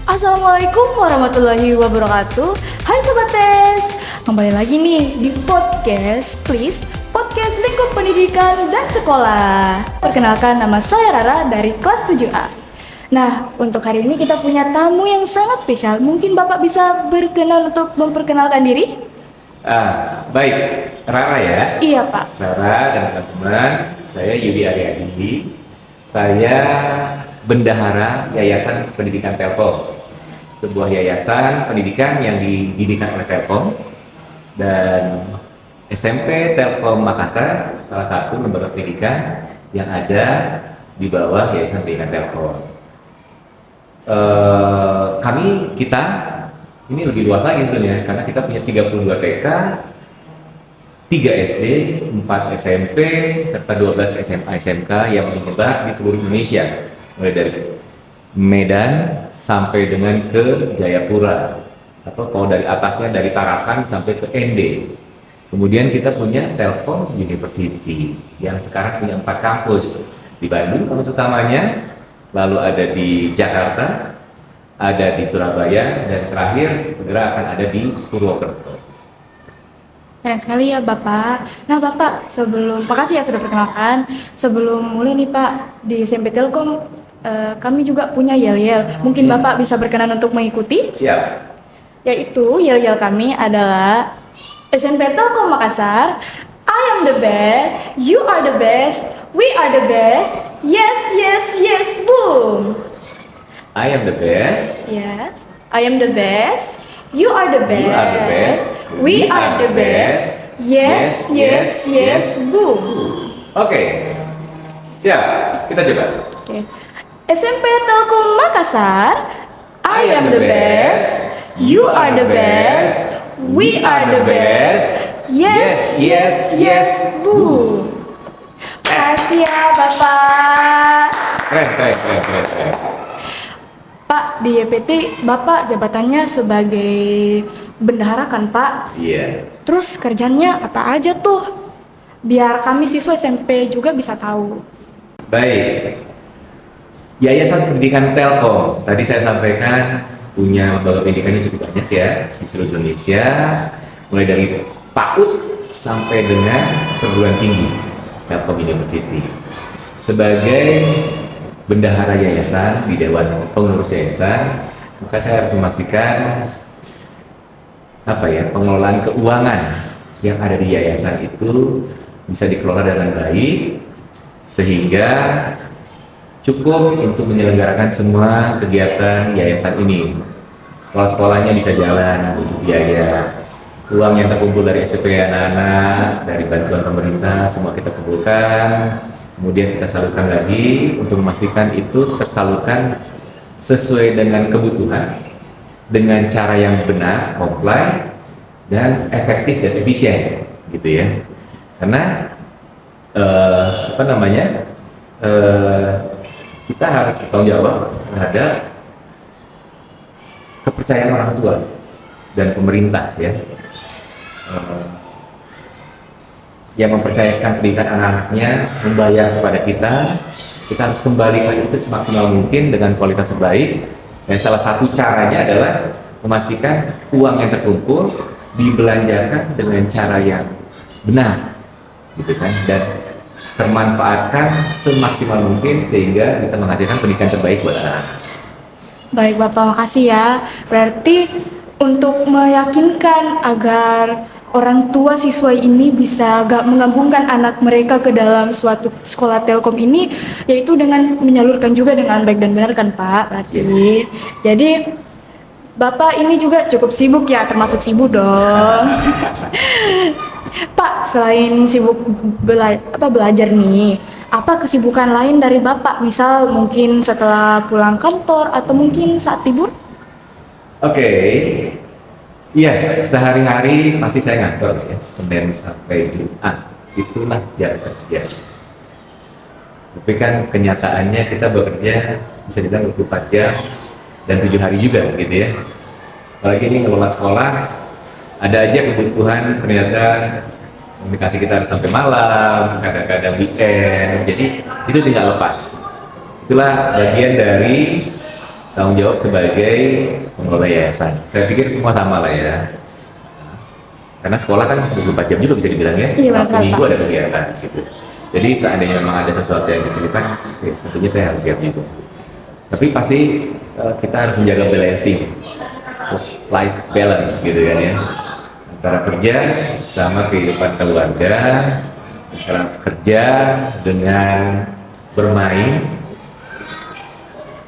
Assalamualaikum warahmatullahi wabarakatuh. Hai Sobat Tes, kembali lagi nih di podcast Please, podcast lingkup pendidikan dan sekolah. Perkenalkan, nama saya Rara dari kelas 7A. Nah, untuk hari ini kita punya tamu yang sangat spesial. Mungkin Bapak bisa berkenan untuk memperkenalkan diri? Baik, Rara ya. Iya Pak. Rara dan teman-teman, saya Yudi Aryadi. Saya bendahara Yayasan Pendidikan Telkom, sebuah yayasan pendidikan yang didirikan oleh Telkom dan SMP Telkom Makassar, salah satu lembaga pendidikan yang ada di bawah Yayasan Pendidikan Telkom. Kita ini lebih luas lagi sebenarnya, karena kita punya 32 TK, 3 SD, 4 SMP, serta 12 SMA SMK yang menyebar di seluruh Indonesia, mulai dari Medan sampai dengan ke Jayapura, atau kalau dari atasnya dari Tarakan sampai ke ND. Kemudian kita punya Telkom University yang sekarang punya 4 kampus di Bandung kampus utamanya, lalu ada di Jakarta, ada di Surabaya, dan terakhir segera akan ada di Purwokerto. Keren sekali ya Bapak. Nah Bapak, makasih ya sudah perkenalkan. Sebelum mulai nih Pak, di SMP Telkom kami juga punya yel-yel. Mungkin Bapak bisa berkenan untuk mengikuti? Siap. Yaitu yel-yel kami adalah SMP Telkom Makassar, I am the best, you are the best, we are the best, yes, yes, yes, boom. I am the best. Yes, I am the best, you are the best, You are the best. we are the best, yes, yes, yes, boom. Oke. Siap. Kita coba. Oke. SMP Telkom Makassar, I am the best, you are the best, we are the best, yes, yes, yes, boom. Makasih ya Bapak. Keren. Pak, di YPT Bapak jabatannya sebagai bendahara kan Pak? Iya. Terus kerjanya apa aja tuh? Biar kami siswa SMP juga bisa tahu. Baik. Yayasan Pendidikan Telkom, tadi saya sampaikan punya lembaga pendidikannya cukup banyak ya di seluruh Indonesia, mulai dari PAUD sampai dengan perguruan tinggi Telkom University. Sebagai bendahara yayasan di Dewan Pengurus Yayasan, maka saya harus memastikan pengelolaan keuangan yang ada di yayasan itu bisa dikelola dengan baik sehingga cukup untuk menyelenggarakan semua kegiatan yayasan ini. Sekolah-sekolahnya bisa jalan untuk biaya. Uang yang terkumpul dari SPP anak-anak, dari bantuan pemerintah, semua kita kumpulkan. Kemudian kita salurkan lagi untuk memastikan itu tersalurkan sesuai dengan kebutuhan, dengan cara yang benar, comply, dan efektif dan efisien, gitu ya. Karena kita harus bertanggung jawab terhadap kepercayaan orang tua dan pemerintah ya, yang mempercayakan pendidikan anak-anaknya, membayar kepada kita harus kembalikan itu semaksimal mungkin dengan kualitas terbaik. Dan salah satu caranya adalah memastikan uang yang terkumpul dibelanjakan dengan cara yang benar, gitu kan, dan termanfaatkan semaksimal mungkin sehingga bisa menghasilkan pendidikan terbaik buat anak-anak. Baik Bapak, makasih ya. Berarti untuk meyakinkan agar orang tua siswa ini bisa menggabungkan anak mereka ke dalam suatu sekolah Telkom ini, yaitu dengan menyalurkan juga dengan baik dan benar kan Pak, berarti. Yeah. Jadi Bapak ini juga cukup sibuk ya, termasuk sibuk dong. Pak, selain sibuk belajar nih, apa kesibukan lain dari Bapak? Misal mungkin setelah pulang kantor atau mungkin saat libur? Oke. Iya, sehari-hari pasti saya ngantor ya, Senin sampai Jumat. Itulah jam kerja. Tapi kan kenyataannya kita bekerja bisa dibilang 24 jam dan 7 hari juga gitu ya. Apalagi ini ngelola sekolah, ada aja kebutuhan, ternyata komunikasi kita harus sampai malam, kadang-kadang weekend, jadi itu tidak lepas. Itulah bagian dari tanggung jawab sebagai pengelola yayasan. Saya pikir semua sama lah ya. Karena sekolah kan 24 jam juga bisa dibilang ya, Iya, Sabtu benar, Minggu Pak. ada kegiatan gitu. Jadi seandainya memang ada sesuatu yang dititipkan, ya, tentunya saya harus siap juga. Tapi pasti kita harus menjaga balancing, life balance gitu kan ya. Antara kerja sama kehidupan keluarga, antara kerja dengan bermain,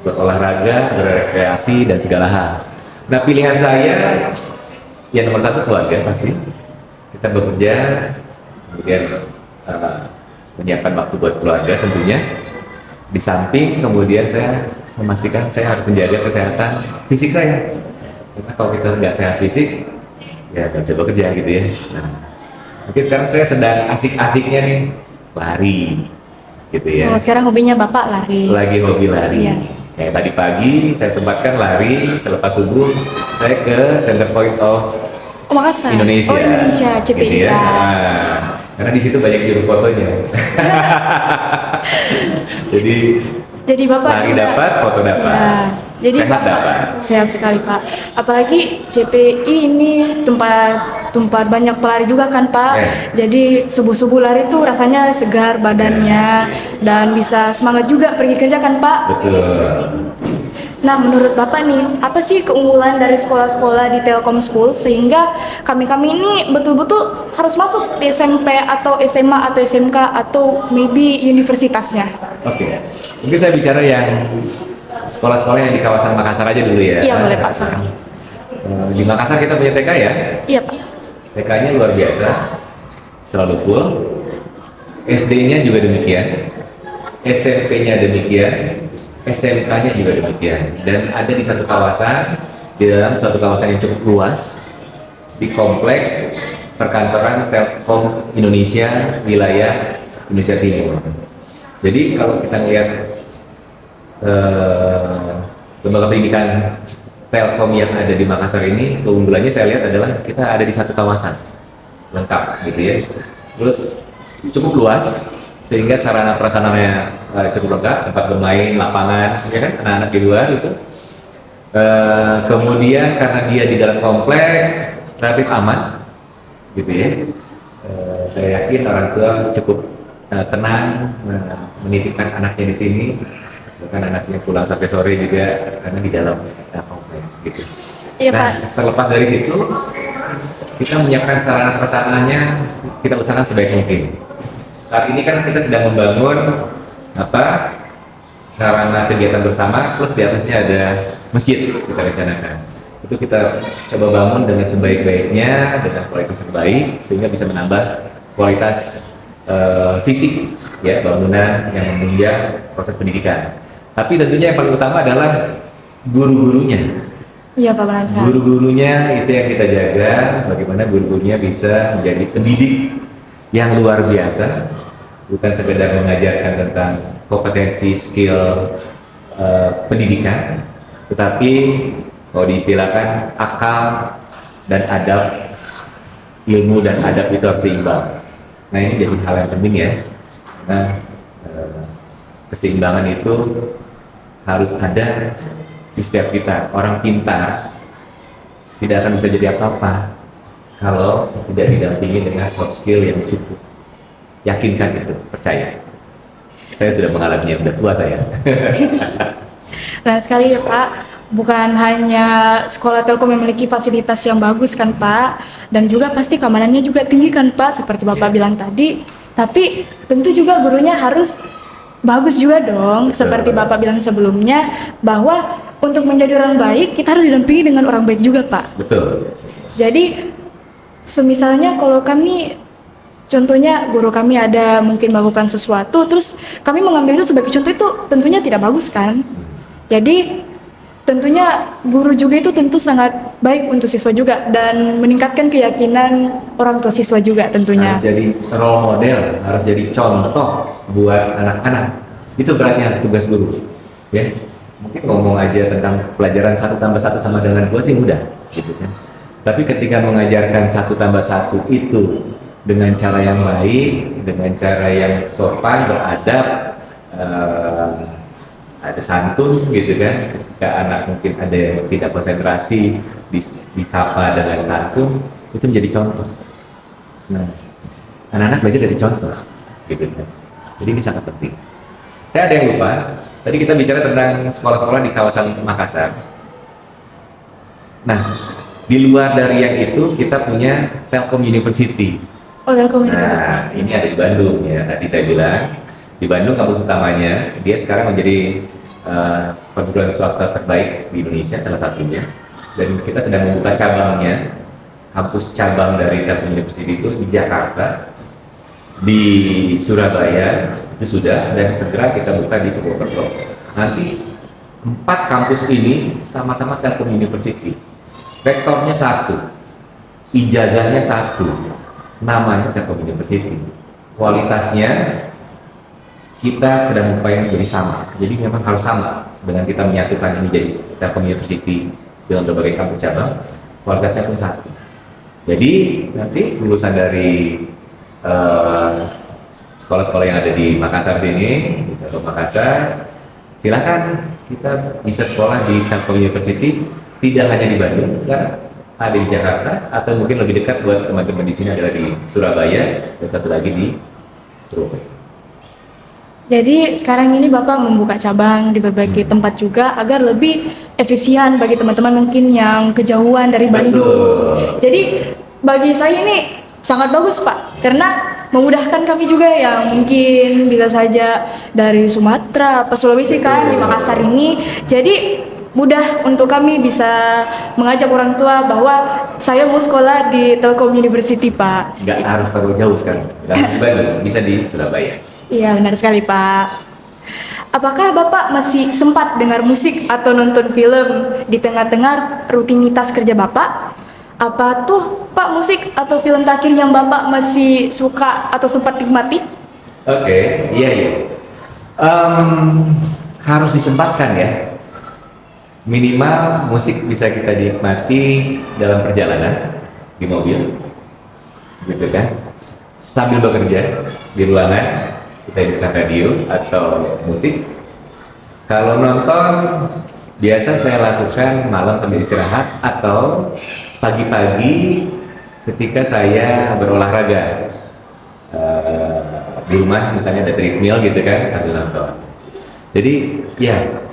berolahraga, berrekreasi dan segala hal. Nah pilihan saya ya nomor satu keluarga pasti. Kita bekerja, kemudian menyiapkan waktu buat keluarga tentunya. Di samping kemudian saya memastikan saya harus menjaga kesehatan fisik saya. Karena kalau kita nggak sehat fisik, ya nggak bisa bekerja gitu ya. Nah, mungkin sekarang saya sedang asik-asiknya nih lari, gitu ya. Oh, sekarang hobinya Bapak lari. Lagi hobi lari. Iya. Kayak tadi pagi saya sempatkan lari selepas subuh saya ke Center Point of Oh, Makassar. Indonesia. Oh, Indonesia, Gitu CPI. ya. Nah, karena di situ banyak juru fotonya. Jadi Bapak lari juga- dapat, foto dapat. Ya, jadi Sehat Bapak dapat. sehat sekali Pak. Apalagi CPI ini tempat banyak pelari juga kan Pak. Jadi subuh-subuh lari tuh rasanya segar badannya dan bisa semangat juga pergi kerja kan Pak. Betul. Nah, menurut Bapak nih, apa sih keunggulan dari sekolah-sekolah di Telkom School sehingga kami-kami ini betul-betul harus masuk di SMP atau SMA atau SMK atau maybe universitasnya? Oke. Mungkin saya bicara yang sekolah-sekolah yang di kawasan Makassar aja dulu ya. Iya, boleh Pak, silakan. Di Makassar kita punya TK ya. Iya Pak. TK-nya luar biasa, selalu full. SD-nya juga demikian, SMP-nya demikian, SMK-nya juga demikian. Dan ada di satu kawasan, di dalam suatu kawasan yang cukup luas, di komplek perkantoran Telkom Indonesia, wilayah Indonesia Timur. Jadi kalau kita lihat lembaga pendidikan Telkom yang ada di Makassar ini, keunggulannya saya lihat adalah kita ada di satu kawasan lengkap gitu ya. Terus cukup luas sehingga sarana prasarananya cukup lengkap, tempat bermain, lapangan, ya kan, anak-anak di luar gitu. Kemudian karena dia di dalam komplek relatif aman, gitu ya. Saya yakin orang tua cukup tenang menitipkan anaknya di sini. Bahkan anaknya pulang sampai sore juga karena di dalam komplek gitu. Iya, Nah, Pak. terlepas dari situ, kita menyiapkan sarana prasarananya, kita usahakan sebaik mungkin. Saat ini kan kita sedang membangun sarana kegiatan bersama, plus di atasnya ada masjid kita rencanakan. Itu kita coba bangun dengan sebaik-baiknya, dengan kualitas terbaik, sehingga bisa menambah kualitas fisik ya bangunan yang menunjang proses pendidikan. Tapi tentunya yang paling utama adalah guru-gurunya. Iya Pak, benar sekali. Guru-gurunya itu yang kita jaga, bagaimana guru-gurunya bisa menjadi pendidik yang luar biasa, bukan sekedar mengajarkan tentang kompetensi skill pendidikan, tetapi kalau diistilahkan akal dan adab, ilmu dan adab itu harus seimbang. Nah ini jadi hal yang penting ya, karena keseimbangan itu harus ada di setiap kita. Orang pintar tidak akan bisa jadi apa-apa kalau tidak didampingi dengan soft skill yang cukup. Yakinkan itu, percaya. Saya sudah mengalaminya, udah tua saya. Benar sekali ya Pak. Bukan hanya sekolah Telkom yang memiliki fasilitas yang bagus kan Pak, dan juga pasti keamanannya juga tinggi kan Pak, seperti Bapak bilang tadi. Tapi tentu juga gurunya harus bagus juga dong, seperti Bapak bilang sebelumnya, bahwa untuk menjadi orang baik kita harus didampingi dengan orang baik juga Pak. Betul. Jadi semisalnya kalau kami, contohnya guru kami ada mungkin melakukan sesuatu, terus kami mengambil itu sebagai contoh, itu tentunya tidak bagus kan. Jadi tentunya guru juga itu tentu sangat baik untuk siswa juga dan meningkatkan keyakinan orang tua siswa juga tentunya. Harus jadi role model, harus jadi contoh buat anak-anak. Itu beratnya tugas guru. Ya, mungkin ngomong aja tentang pelajaran 1+1 sama dengan 2 sih mudah, gitu kan. Tapi ketika mengajarkan 1+1 itu dengan cara yang baik, dengan cara yang sopan, beradab, ada santun gitu kan, ketika anak mungkin ada yang tidak konsentrasi disapa dengan santun, itu menjadi contoh. Nah, anak-anak belajar dari contoh gitu kan, jadi ini sangat penting. Saya ada yang lupa, tadi kita bicara tentang sekolah-sekolah di kawasan Makassar. Nah, di luar dari yang itu kita punya Telkom University. Oh, Telkom University. Nah, ini ada di Bandung ya. Tadi saya bilang di Bandung kampus utamanya, dia sekarang menjadi perguruan swasta terbaik di Indonesia salah satunya. Dan kita sedang membuka cabangnya, kampus cabang dari Telkom University itu di Jakarta, di Surabaya itu sudah, dan segera kita buka di Purwokerto. Nanti 4 kampus ini sama-sama Telkom University. Rektornya satu, ijazahnya satu, namanya Telkom University. Kualitasnya kita sedang upaya menjadi sama. Jadi memang harus sama dengan kita menyatukan ini jadi Telkom University dengan berbagai kampus cabang. Kualitasnya pun satu. Jadi nanti lulusan dari sekolah-sekolah yang ada di Makassar sini, di Telkom Makassar, silakan kita bisa sekolah di Telkom University, tidak hanya di Bandung, sekarang ada di Jakarta, atau mungkin lebih dekat buat teman-teman di sini adalah di Surabaya, dan satu lagi di Purwokerto. Jadi sekarang ini Bapak membuka cabang di berbagai tempat juga agar lebih efisien bagi teman-teman mungkin yang kejauhan dari Bandung. Jadi bagi saya ini sangat bagus Pak, karena memudahkan kami juga yang mungkin bisa saja dari Sumatera, Sulawesi kan di Makassar ini. Jadi mudah untuk kami bisa mengajak orang tua bahwa saya mau sekolah di Telkom University Pak. Nggak harus terlalu jauh sekarang, nggak harus di Bandung, bisa di Surabaya. Iya benar sekali Pak. Apakah Bapak masih sempat dengar musik atau nonton film di tengah-tengah rutinitas kerja Bapak? Apa tuh Pak musik atau film terakhir yang Bapak masih suka atau sempat nikmati? Oke, iya. Harus disempatkan ya. Minimal musik bisa kita nikmati dalam perjalanan di mobil, gitu kan? Sambil bekerja di ruangan kita hidupkan radio atau musik. Kalau nonton biasa saya lakukan malam sambil istirahat atau pagi-pagi ketika saya berolahraga di rumah, misalnya ada treadmill gitu kan, sambil nonton. Jadi ya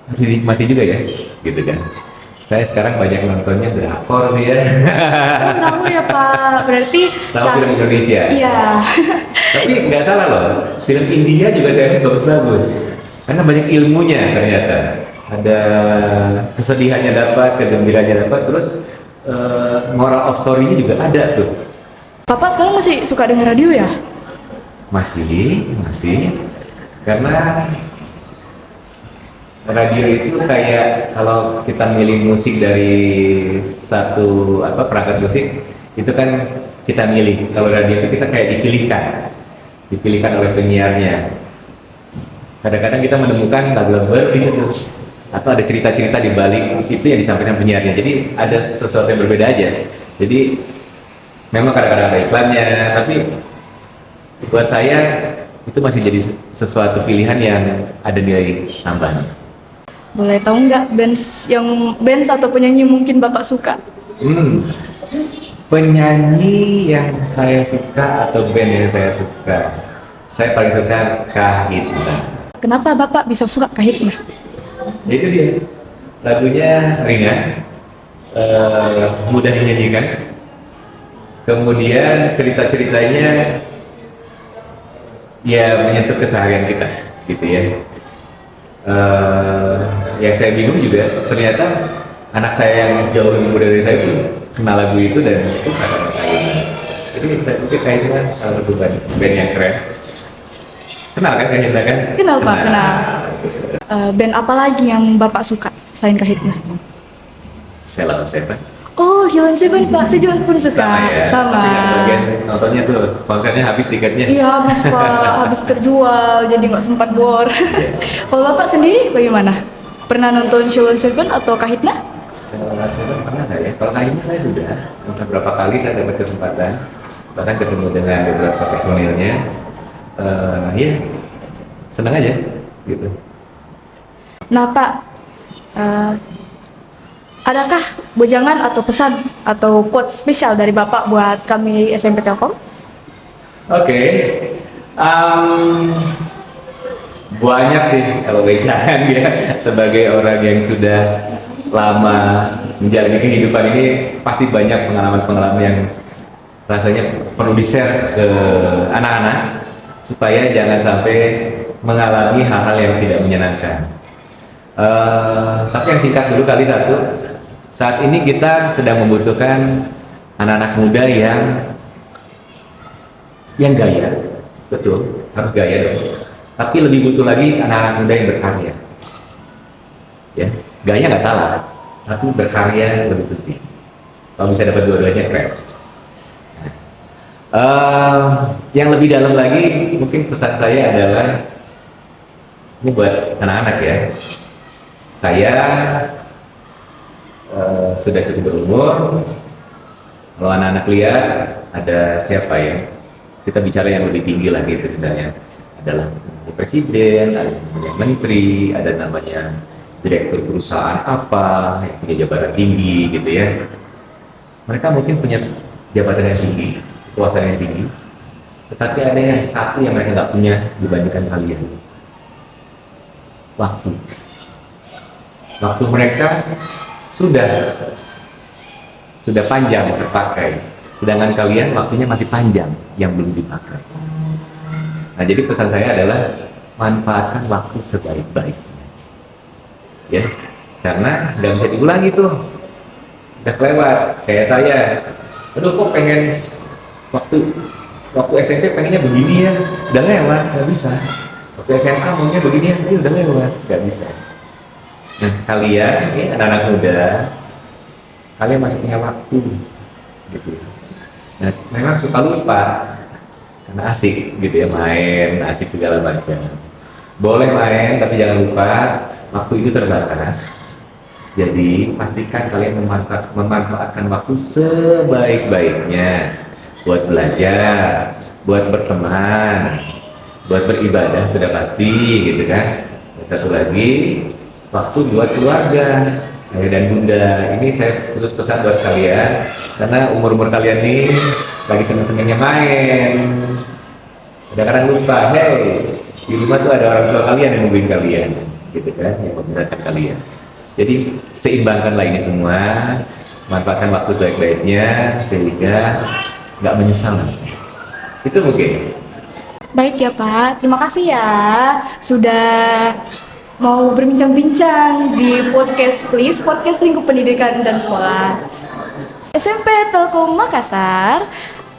harus dinikmati juga ya, gitu kan. Saya sekarang banyak nontonnya drakor sih ya. Oh, drakor ya Pak, berarti sama film Indonesia. Iya. Tapi nggak salah loh, film India juga saya lihat bagus-bagus. Karena banyak ilmunya ternyata. Ada kesedihannya dapat, kegembiraannya dapat, terus moral of story-nya juga ada tuh. Bapak sekarang masih suka dengar radio ya? Masih. Karena radio itu kayak kalau kita milih musik dari satu perangkat musik itu kan kita milih. Kalau radio itu kita kayak dipilihkan oleh penyiarnya. Kadang-kadang kita menemukan lagu-lagu baru di situ, atau ada cerita-cerita di balik itu yang disampaikan penyiarnya. Jadi ada sesuatu yang berbeda aja. Jadi memang kadang-kadang ada iklannya, tapi buat saya itu masih jadi sesuatu pilihan yang ada nilai tambahnya. Boleh tahu nggak bands atau penyanyi mungkin Bapak suka? Penyanyi yang saya suka atau band yang saya suka, saya paling suka Kahitna. Kenapa Bapak bisa suka Kahitna? Ya itu dia, lagunya ringan, mudah dinyanyikan, kemudian cerita-ceritanya ya menyentuh keseharian kita, gitu ya. Yang saya bingung juga ternyata anak saya yang jauh lebih muda dari saya itu kenal lagu itu dan suka sama Kahitna. Jadi saya pikir Kahitna salah satu band yang keren. Kenal kan Kahitna kan? Kenal Pak, kenal. Band apa lagi yang Bapak suka selain Kahitna? Sheila on Seven. Oh, Sheila on Seven Pak, saya juga pun suka. Sama. Bagian nontonnya tuh, konsernya habis tiketnya. Iya habis Pak, habis terjual, jadi nggak sempat bor. Kalau Bapak sendiri bagaimana? Pernah nonton Sheila on Seven atau Kahitna? Sheila on Seven pernah nggak ya? Kalau Kahitna saya sudah, beberapa kali saya dapat kesempatan, bahkan ketemu dengan beberapa personilnya. Ya, senang aja. gitu. Nah Pak, eh, adakah bojangan atau pesan atau quote spesial dari Bapak buat kami SMP Telkom? Oke, Em, banyak sih kalau wejangan ya, sebagai orang yang sudah lama menjalani kehidupan ini pasti banyak pengalaman-pengalaman yang rasanya perlu di-share ke anak-anak supaya jangan sampai mengalami hal-hal yang tidak menyenangkan. Tapi yang singkat dulu kali satu, saat ini kita sedang membutuhkan anak-anak muda yang gaya, betul, harus gaya dong. Tapi lebih butuh lagi anak-anak muda yang berkarya. Ya, gaya nggak salah, tapi berkarya lebih penting. Kalau bisa dapat dua-duanya keren. Yang lebih dalam lagi, mungkin pesan saya adalah ini buat anak-anak ya. Saya sudah cukup berumur. Kalau anak-anak lihat ada siapa ya? Kita bicara yang lebih tinggi lagi itu misalnya adalah presiden, ada namanya menteri, ada namanya direktur perusahaan apa yang punya jabatan tinggi gitu ya. Mereka mungkin punya jabatan yang tinggi, kekuasaan yang tinggi, tetapi ada yang satu yang mereka nggak punya dibandingkan kalian. Waktu. Waktu mereka sudah panjang terpakai, sedangkan kalian waktunya masih panjang yang belum dipakai. Nah, jadi pesan saya adalah manfaatkan waktu sebaik-baiknya, ya, karena nggak bisa diulangi tuh, udah kelewat. Kayak saya, aduh kok pengen waktu SMP pengennya begini ya, udah lewat, nggak bisa. Waktu SMA maunya begini ya, tapi udah lewat, nggak bisa. Nah, kalian, ya, anak-anak muda, kalian masih punya waktu, gitu. Nah, memang suka lupa karena asik gitu ya, main, asik segala macam. Boleh main, tapi jangan lupa waktu itu terbatas. Jadi pastikan kalian memanfaatkan waktu sebaik-baiknya buat belajar, buat berteman, buat beribadah sudah pasti gitu kan. Dan satu lagi, waktu buat keluarga. Ayah dan bunda, ini saya khusus pesan buat kalian karena umur-umur kalian nih lagi seneng-senengnya main. Kadang-kadang lupa, hey, di rumah tuh ada orang tua kalian yang nungguin kalian, gitu kan, yang membesarkan kalian. Jadi seimbangkanlah ini semua, manfaatkan waktu sebaik-baiknya sehingga nggak menyesal nanti. Itu mungkin. Baik ya Pak, terima kasih ya sudah mau berbincang-bincang di podcast Please, podcast lingkup pendidikan dan sekolah. SMP Telkom Makassar,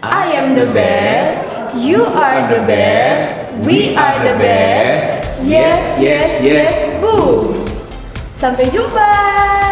I am the best, you are the best, we are the best, yes, yes, yes, boom. Sampai jumpa.